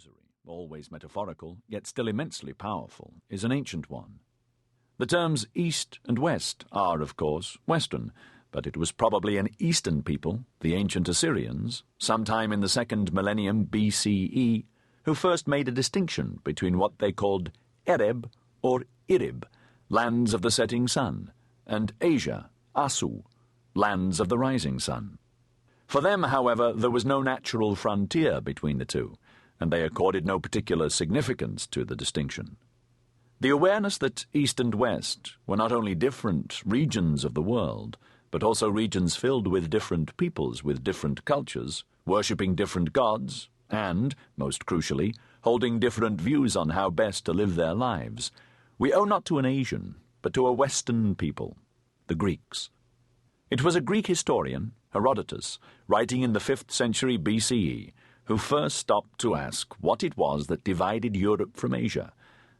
illusory, always metaphorical, yet still immensely powerful, is an ancient one. The terms East and West are, of course, Western, but it was probably an Eastern people, the ancient Assyrians, sometime in the 2nd millennium BCE, who first made a distinction between what they called Ereb or Irib, lands of the setting sun, and Asia, Asu, lands of the rising sun. For them, however, there was no natural frontier between the two, and they accorded no particular significance to the distinction. The awareness that East and West were not only different regions of the world, but also regions filled with different peoples with different cultures, worshipping different gods, and, most crucially, holding different views on how best to live their lives, we owe not to an Asian, but to a Western people, the Greeks. It was a Greek historian, Herodotus, writing in the 5th century BCE, who first stopped to ask what it was that divided Europe from Asia,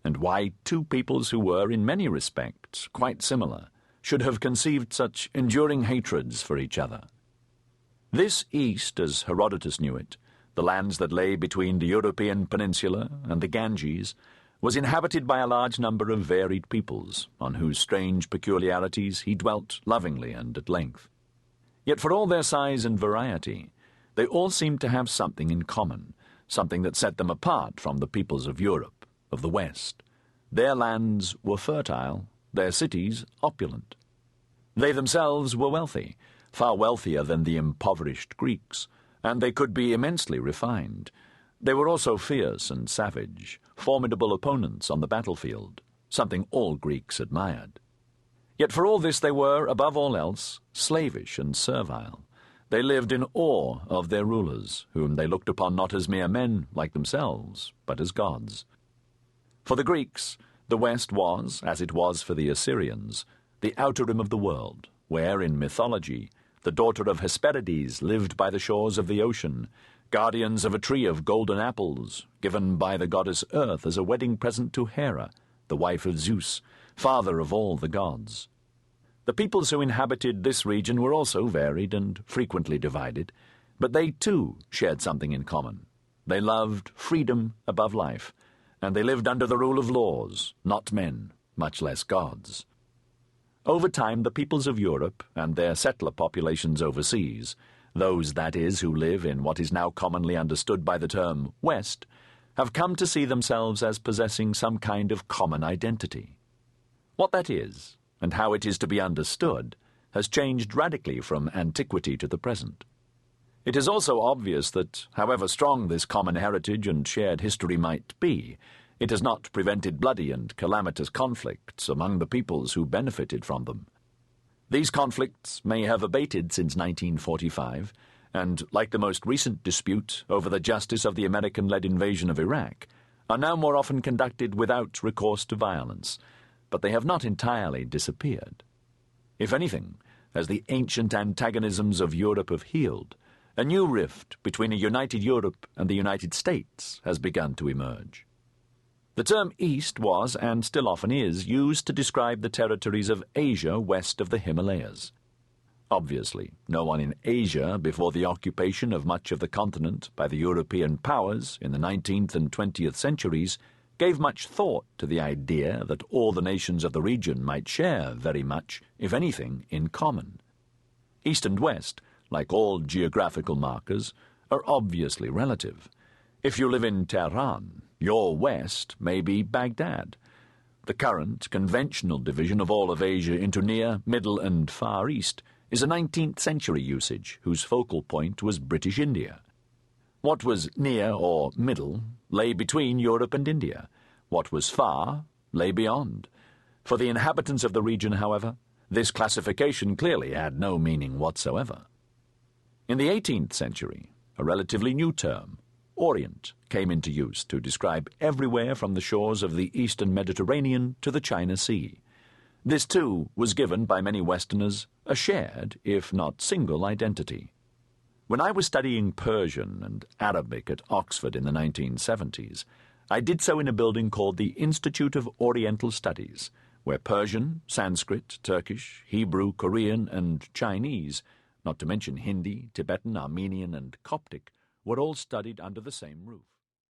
and why two peoples who were, in many respects, quite similar, should have conceived such enduring hatreds for each other. This East, as Herodotus knew it, the lands that lay between the European peninsula and the Ganges, was inhabited by a large number of varied peoples, on whose strange peculiarities he dwelt lovingly and at length. Yet for all their size and variety, they all seemed to have something in common, something that set them apart from the peoples of Europe, of the West. Their lands were fertile, their cities opulent. They themselves were wealthy, far wealthier than the impoverished Greeks, and they could be immensely refined. They were also fierce and savage, formidable opponents on the battlefield, something all Greeks admired. Yet for all this they were, above all else, slavish and servile. They lived in awe of their rulers, whom they looked upon not as mere men like themselves, but as gods. For the Greeks, the West was, as it was for the Assyrians, the outer rim of the world, where, in mythology, the daughter of Hesperides lived by the shores of the ocean, guardians of a tree of golden apples, given by the goddess Earth as a wedding present to Hera, the wife of Zeus, father of all the gods. The peoples who inhabited this region were also varied and frequently divided, but they too shared something in common. They loved freedom above life, and they lived under the rule of laws, not men, much less gods. Over time, the peoples of Europe and their settler populations overseas, those, that is, who live in what is now commonly understood by the term West, have come to see themselves as possessing some kind of common identity. What that is, and how it is to be understood, has changed radically from antiquity to the present. It is also obvious that, however strong this common heritage and shared history might be, it has not prevented bloody and calamitous conflicts among the peoples who benefited from them. These conflicts may have abated since 1945, and, like the most recent dispute over the justice of the American-led invasion of Iraq, are now more often conducted without recourse to violence, but they have not entirely disappeared. If anything, as the ancient antagonisms of Europe have healed, a new rift between a united Europe and the United States has begun to emerge. The term East was, and still often is, used to describe the territories of Asia west of the Himalayas. Obviously, no one in Asia, before the occupation of much of the continent by the European powers in the 19th and 20th centuries, gave much thought to the idea that all the nations of the region might share very much, if anything, in common. East and West, like all geographical markers, are obviously relative. If you live in Tehran, your West may be Baghdad. The current, conventional division of all of Asia into Near, Middle, and Far East is a 19th century usage whose focal point was British India. What was near or middle lay between Europe and India. What was far lay beyond. For the inhabitants of the region, however, this classification clearly had no meaning whatsoever. In the 18th century, a relatively new term, Orient, came into use to describe everywhere from the shores of the eastern Mediterranean to the China Sea. This, too, was given by many Westerners a shared, if not single, identity. When I was studying Persian and Arabic at Oxford in the 1970s, I did so in a building called the Institute of Oriental Studies, where Persian, Sanskrit, Turkish, Hebrew, Korean, and Chinese, not to mention Hindi, Tibetan, Armenian, and Coptic, were all studied under the same roof.